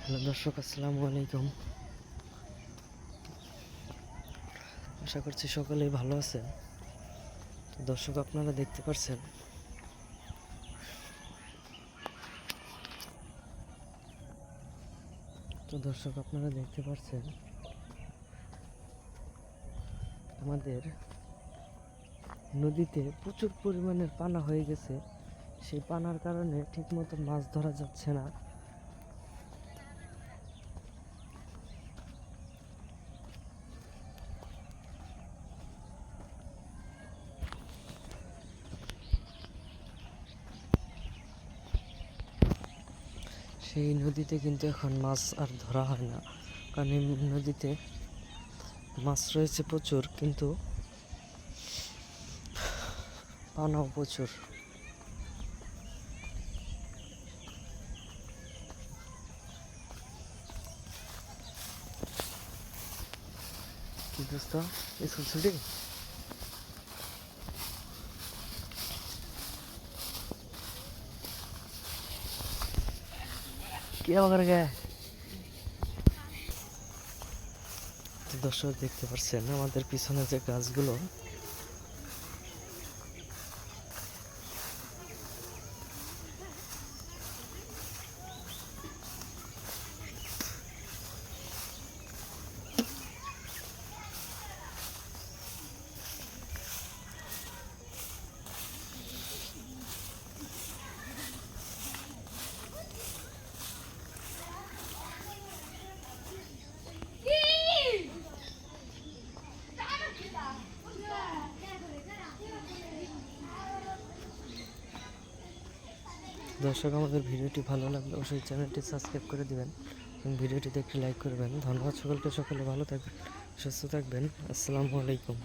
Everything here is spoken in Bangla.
হ্যালো দর্শক, আসসালামু আলাইকুম। আশা করছি সকলেই ভালো আছেন। তো দর্শক, আপনারা দেখতে পাচ্ছেন আমাদের নদীতে প্রচুর পরিমাণের পানা হয়ে গেছে। সেই পানার কারণে ঠিকমতো মাছ ধরা যাচ্ছে না। সেই নদীতে কিন্তু এখন মাছ আর ধরা হয় না, কারণ এই নদীতে মাছ রয়েছে প্রচুর, কিন্তু পানাও প্রচুর। কি দোস্ত, স্কুল ছুটি? কি আবার গে? দর্শক, দেখতে পাচ্ছেন আমাদের পিছনে যে গাছগুলো, দর্শক, আমাদের ভিডিওটি ভালো লাগলে অবশ্যই চ্যানেলটি সাবস্ক্রাইব করে দিবেন এবং ভিডিওটিতে একটি লাইক করবেন। ধন্যবাদ সকলকে। সকলে ভালো থাকবেন, সুস্থ থাকবেন। আসসালামু আলাইকুম।